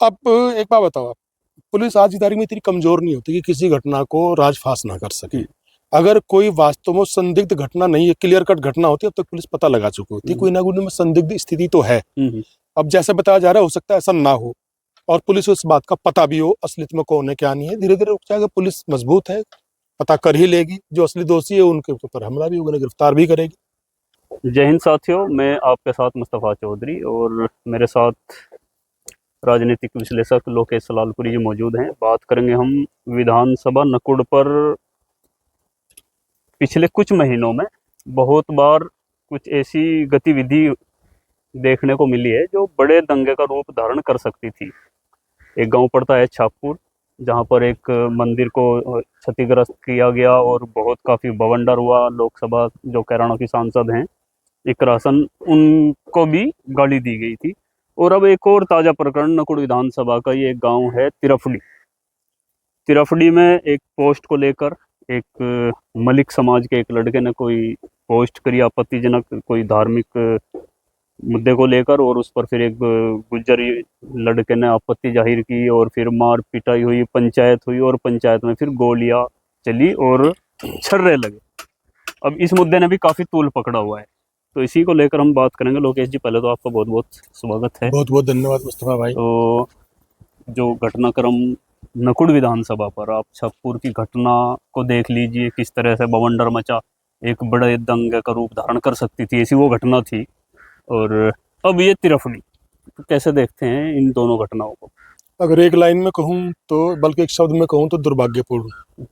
अब एक बात बताओ आप, पुलिस आज की तारीख में इतनी कमजोर नहीं होती कि किसी घटना को राजफाश ना कर सके। अगर कोई वास्तव में संदिग्ध घटना नहीं है, क्लियर कट घटना होती है, अब तक पुलिस पता लगा चुकी होती है कोई ना कोई में संदिग्ध स्थिति तो है। अब जैसे बताया जा रहा है, हो सकता है ऐसा ना हो और पुलिस को इस बात का पता भी हो असलियत में कौन है क्या नहीं है। धीरे धीरे रुक जाएगा, पुलिस मजबूत है, पता कर ही लेगी। जो असली दोषी है उनके ऊपर हमला भी होगा, गिरफ्तार भी करेगी। जय हिंद साथियों, मैं आपके साथ मुस्तफ़ा चौधरी और मेरे साथ राजनीतिक विश्लेषक लोकेश सलालपुरी जी मौजूद हैं। बात करेंगे हम विधानसभा नकुड़ पर पिछले कुछ महीनों में बहुत बार कुछ ऐसी गतिविधि देखने को मिली है जो बड़े दंगे का रूप धारण कर सकती थी। एक गांव पड़ता है छापुर, जहां पर एक मंदिर को क्षतिग्रस्त किया गया और बहुत काफ़ी बवंडर हुआ। लोकसभा जो कैराना की सांसद हैं इकरा सन, उनको भी गाली दी गई थी। और अब एक और ताज़ा प्रकरण नकुड़ विधानसभा का, ये एक गांव है तिरफड़ी। तिरफड़ी में एक पोस्ट को लेकर एक मलिक समाज के एक लड़के ने कोई पोस्ट करी आपत्तिजनक, कोई धार्मिक मुद्दे को लेकर, और उस पर फिर एक गुज्जर लड़के ने आपत्ति जाहिर की और फिर मार पिटाई हुई, पंचायत हुई और पंचायत में फिर गोलियां चली और छर्रे लगे। अब इस मुद्दे ने भी काफ़ी तूल पकड़ा हुआ है, तो इसी को लेकर हम बात करेंगे। लोकेश जी, पहले तो आपका बहुत बहुत स्वागत है। बहुत बहुत धन्यवाद मुस्तफा भाई। तो जो घटनाक्रम नकुड़ विधानसभा पर, आप छप्पुर की घटना को देख लीजिए, किस तरह से बवंडर मचा, एक बड़े दंगे का रूप धारण कर सकती थी, ऐसी वो घटना थी। और अब ये तिरफड़ी, तो कैसे देखते हैं इन दोनों घटनाओं को? अगर एक लाइन में कहूँ तो, बल्कि एक शब्द में कहूँ तो दुर्भाग्यपूर्ण।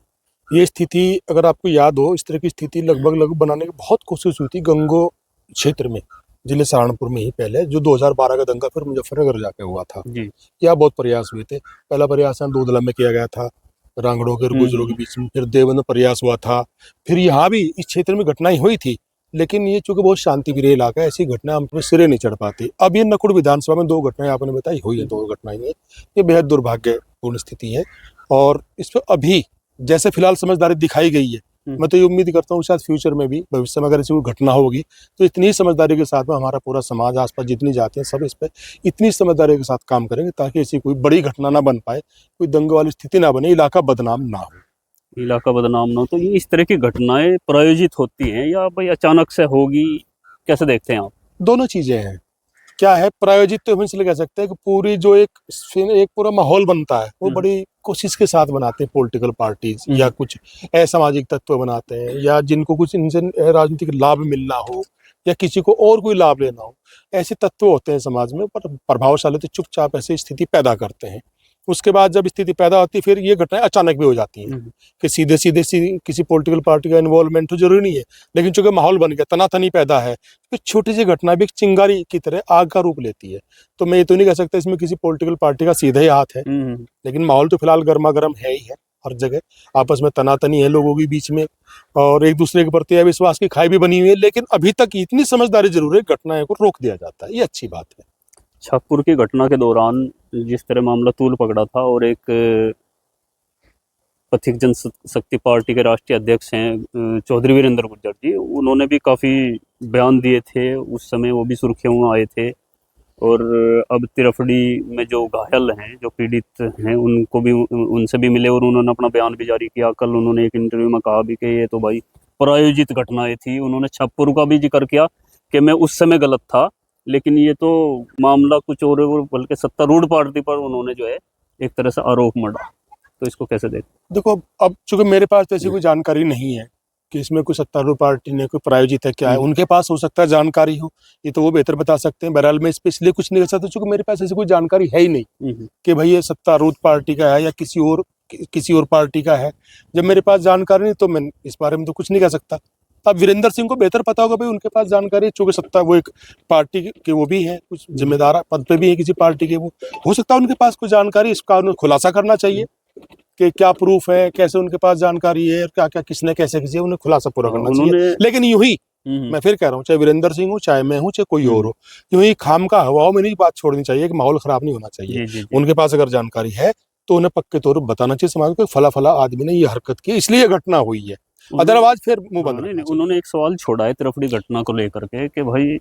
ये स्थिति अगर आपको याद हो, इस तरह की स्थिति लगभग बनाने की बहुत कोशिश हुई थी गंगो क्षेत्र में, जिले सहारनपुर में ही पहले, जो 2012 का दंगा फिर मुजफ्फरनगर जाके हुआ था जी। यहाँ बहुत प्रयास हुए थे। पहला प्रयास दूधला में किया गया था, रांगड़ों के और गुजरों के बीच में, फिर देवबंद में प्रयास हुआ था, फिर यहाँ भी इस क्षेत्र में घटनाएं हुई थी। लेकिन ये चूंकि बहुत शांति प्रिय इलाका है, ऐसी घटना हम पे सिरे नहीं चढ़ पाती। अब ये नकुड़ विधानसभा में 2 घटनाएं आपने बताई हुई है, 2 घटनाएं हैं, ये बेहद दुर्भाग्यपूर्ण स्थिति है। और इस पर अभी जैसे फिलहाल समझदारी दिखाई गई है, मैं तो ये उम्मीद करता हूँ शायद फ्यूचर में भी, भविष्य में अगर ऐसी कोई घटना होगी तो इतनी समझदारी के साथ में हमारा पूरा समाज, आसपास जितनी जाते हैं, सब इस पर इतनी समझदारी के साथ काम करेंगे ताकि ऐसी कोई बड़ी घटना ना बन पाए, कोई दंगे वाली स्थिति ना बने, इलाका बदनाम ना हो। इलाका बदनाम ना हो। तो ये इस तरह की घटनाएं प्रायोजित होती हैं या भाई अचानक से होगी, कैसे देखते हैं आप? दोनों चीजें हैं। क्या है, प्रायोजित तो हम इसलिए कह सकते हैं कि पूरी जो एक पूरा माहौल बनता है वो बड़ी कोशिश के साथ बनाते हैं पॉलिटिकल पार्टीज, या कुछ असामाजिक तत्व बनाते हैं, या जिनको कुछ इनसे राजनीतिक लाभ मिलना हो या किसी को और कोई लाभ लेना हो, ऐसे तत्व होते हैं समाज में। पर प्रभावशाली तो चुपचाप ऐसी स्थिति पैदा करते हैं। उसके बाद जब स्थिति पैदा होती है फिर ये घटनाएं अचानक भी हो जाती हैं कि सीधे सीधे किसी पॉलिटिकल पार्टी का इन्वॉल्वमेंट तो जरूरी नहीं है, लेकिन चूंकि माहौल बन गया, तनातनी पैदा है, फिर छोटी सी घटना भी एक चिंगारी की तरह आग का रूप लेती है। तो मैं ये तो नहीं कह सकता इसमें किसी पॉलिटिकल पार्टी का सीधा ही हाथ है, लेकिन माहौल तो फिलहाल गर्मा गर्म है ही है। हर जगह आपस में तनातनी है लोगों के बीच में, और एक दूसरे के प्रति अविश्वास की खाई भी बनी हुई है। लेकिन अभी तक इतनी समझदारी जरूर है, घटनाएं को रोक दिया जाता है, ये अच्छी बात है। छापुर की घटना के दौरान जिस तरह मामला तूल पकड़ा था, और एक पथिक जनशक्ति पार्टी के राष्ट्रीय अध्यक्ष हैं चौधरी वीरेंद्र गुर्जर जी, उन्होंने भी काफ़ी बयान दिए थे उस समय, वो भी सुर्खियों में आए थे। और अब तिरफड़ी में जो घायल हैं, जो पीड़ित हैं, उनको भी, उनसे भी मिले और उन्होंने अपना बयान भी जारी किया। कल उन्होंने एक इंटरव्यू में कहा भी कि ये तो भाई प्रायोजित घटनाएं थी। उन्होंने छापुर का भी जिक्र किया कि मैं उस समय गलत था, लेकिन ये तो मामला कुछ और, बल्कि सत्तारूढ़ पार्टी पर उन्होंने जो है एक तरह से आरोप मढ़ा। तो इसको कैसे देख? देखो, अब चूंकि मेरे पास तो ऐसी कोई जानकारी नहीं है कि इसमें कोई सत्तारूढ़ पार्टी ने कोई प्रायोजित है क्या है, उनके पास हो सकता है जानकारी हो, ये तो वो बेहतर बता सकते हैं। बहरहाल मैं इस पर इसलिए कुछ नहीं कर सकता चूंकि मेरे पास ऐसी कोई जानकारी है ही नहीं कि भाई ये सत्तारूढ़ पार्टी का है या किसी और पार्टी का है। जब मेरे पास जानकारी नहीं तो मैं इस बारे में तो कुछ नहीं कह सकता। अब वीरेंद्र सिंह को बेहतर पता होगा भाई, उनके पास जानकारी, चूंकि सत्ता वो एक पार्टी के वो भी है, कुछ जिम्मेदार पद पे भी है किसी पार्टी के, वो हो सकता है उनके पास कोई जानकारी, इसका उन्हें खुलासा करना चाहिए कि क्या प्रूफ है, कैसे उनके पास जानकारी है, क्या क्या किसने कैसे किसी, उन्हें खुलासा पूरा करना चाहिए। लेकिन यूं ही मैं फिर कह रहा हूँ, चाहे वीरेंद्र सिंह हो, चाहे मैं हूँ, चाहे कोई और हो, यूं ही खाम का हवाओं में नहीं बात छोड़नी चाहिए कि माहौल खराब नहीं होना चाहिए। उनके पास अगर जानकारी है तो उन्हें पक्के तौर पर बताना चाहिए समाज को, फला फला आदमी ने ये हरकत की, इसलिए घटना हुई है, अदरवाइज फिर मुंह बंद रखना चाहिए। उन्होंने एक सवाल छोड़ा है तिरफड़ी घटना को लेकर के कि भाई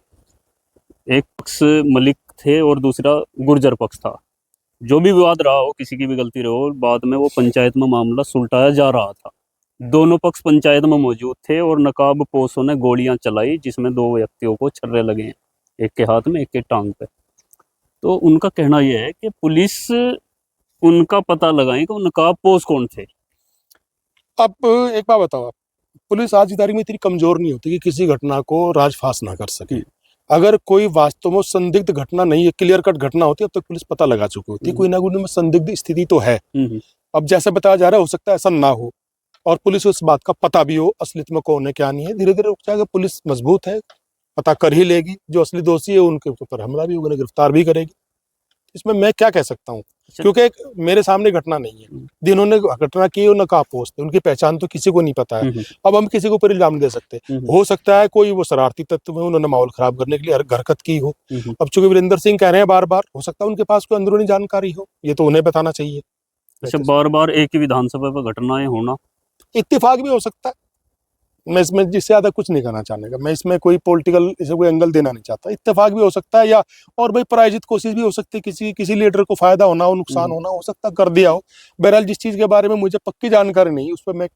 एक पक्ष मलिक थे और दूसरा गुर्जर पक्ष था, जो भी विवाद रहा हो, किसी की भी गलती रही हो, बाद में वो पंचायत में मामला सुलटाया जा रहा था। दोनों पक्ष पंचायत में मौजूद थे और नकाबपोशों ने गोलियां चलाई, जिसमें 2 व्यक्तियों को छर्रे लगे हैं, एक के हाथ में, एक के टांग पे। तो उनका कहना यह है कि पुलिस उनका पता लगाए कि वो नकाबपोश कौन थे। अब एक बात बताओ, आप पुलिस आज की तारीख में इतनी कमजोर नहीं होती कि किसी घटना को राजफाश ना कर सके। अगर कोई वास्तव में संदिग्ध घटना नहीं है, क्लियर कट घटना होती है, अब तक पुलिस पता लगा चुकी होती है, कोई ना कोई में संदिग्ध स्थिति तो है। अब जैसे बताया जा रहा है, हो सकता है ऐसा ना हो और पुलिस को इस बात का पता भी हो असलियत में कौन है क्या नहीं है। धीरे धीरे रुक जाएगा, पुलिस मजबूत है, पता कर ही लेगी, जो असली दोषी है उनके ऊपर हमला भी होगा, उन्हें गिरफ्तार भी करेगी। इसमें मैं क्या कह सकता हूँ, क्योंकि एक मेरे सामने घटना नहीं है, जिन्होंने घटना की वो नकाबपोश थे, उनकी पहचान तो किसी को नहीं पता है। अब हम किसी के ऊपर इल्जाम दे सकते हैं, हो सकता है कोई वो शरारती तत्व है, उन्होंने माहौल खराब करने के लिए हरकत की हो। अब चूंकि वीरेंद्र सिंह कह रहे हैं बार बार, हो सकता है उनके पास कोई अंदरूनी जानकारी हो, ये तो उन्हें बताना चाहिए। अच्छा, बार बार एक ही विधानसभा पर घटनाएं होना, इत्तेफाक भी हो सकता है। मैं इसमें जिससे ज्यादा कुछ नहीं करना चाहने का, मैं इसमें कोई पॉलिटिकल इसे कोई एंगल देना नहीं चाहता। इत्तेफाक भी हो सकता है, या और भाई प्रायोजित कोशिश भी हो सकती है, किसी लीडर को फायदा होना हो, नुकसान होना हो सकता, कर दिया हो। बहरहाल जिस चीज के बारे में मुझे पक्की जानकारी नहीं, उस पर मैं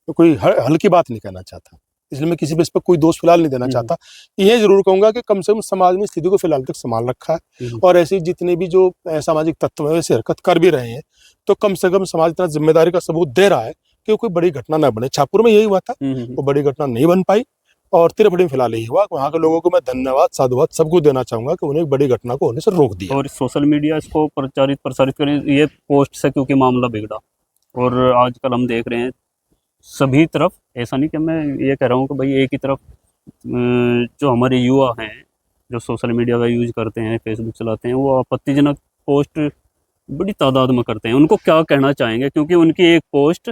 कोई हल्की बात नहीं कहना चाहता, इसलिए मैं किसी पे इस पर कोई दोष फिलहाल नहीं देना चाहता। ये जरूर कहूंगा कि कम से कम समाज में स्थिति को फिलहाल तक संभाल रखा है, और ऐसे जितने भी जो सामाजिक तत्व है वैसे हरकत कर भी रहे हैं, तो कम से कम समाज इतना जिम्मेदारी का सबूत दे रहा है कि कोई बड़ी घटना ना बने। छापुर में यही हुआ था, वो बड़ी घटना नहीं बन पाई, और तिरपड़ी में फिलहाल यही हुआ। वहाँ के लोगों को मैं धन्यवाद साधुवाद सब कुछ देना चाहूंगा कि उन्हें एक बड़ी घटना को होने से रोक दिया। और सोशल मीडिया इसको प्रसारित करें, ये पोस्ट से क्योंकि मामला बिगड़ा। और आजकल हम देख रहे हैं सभी तरफ, ऐसा नहीं कि मैं ये कह रहा हूँ कि भाई एक ही तरफ, जो हमारे युवा हैं जो सोशल मीडिया का यूज करते हैं, फेसबुक चलाते हैं, वो आपत्तिजनक पोस्ट बड़ी तादाद में करते हैं। उनको क्या कहना चाहेंगे, क्योंकि उनकी एक पोस्ट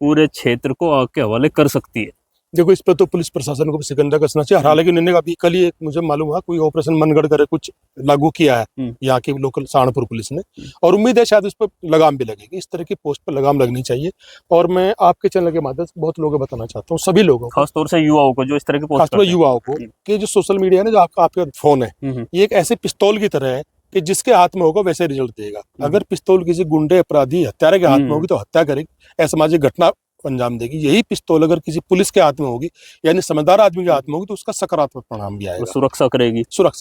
पूरे क्षेत्र को आग के हवाले कर सकती है। देखो, इस पर तो पुलिस प्रशासन को भी शिकंजा कसना चाहिए। हालांकि उन्होंने अभी कल ही मुझे मालूम हुआ कोई ऑपरेशन मनगढ़ करे कुछ लागू किया है यहाँ की लोकल सहारनपुर पुलिस ने, और उम्मीद है शायद उस पर लगाम भी लगेगी। इस तरह की पोस्ट पर लगाम लगनी चाहिए, और मैं आपके चैनल के माध्यम से बहुत लोगों को बताना चाहता हूँ, सभी लोगों को, खासतौर से युवाओं को जो इस तरह की पोस्ट खासतौर युवाओं को, कि जो सोशल मीडिया है ना, जो आपका फोन है, ये एक ऐसे पिस्तौल की तरह है कि जिसके हाथ में होगा वैसे रिजल्ट देगा। अगर पिस्तौल किसी गुंडे, अपराधी, हत्यारे के हाथ में होगी तो हत्या करेगी, असामाजिक घटना अंजाम देगी। यही पिस्तौल अगर किसी पुलिस के हाथ में होगी, यानी समझदार आदमी के हाथ में होगी, तो उसका सकारात्मक परिणाम भी आएगा, सुरक्षा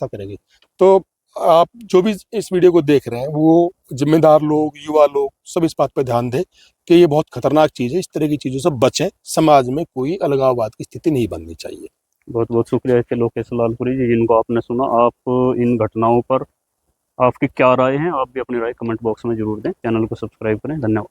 करेगी। तो आप जो भी इस वीडियो को देख रहे हैं, वो जिम्मेदार लोग, युवा लोग, सब इस बात पर ध्यान दें कि ये बहुत खतरनाक चीज है। इस तरह की चीजों से बचें, समाज में कोई अलगाववाद की स्थिति नहीं बननी चाहिए। बहुत बहुत शुक्रिया के लोकेश लालपुरी जी, जिनको आपने सुना। आप इन घटनाओं पर आपकी क्या राय है, आप भी अपनी राय कमेंट बॉक्स में जरूर दें। चैनल को सब्सक्राइब करें। धन्यवाद।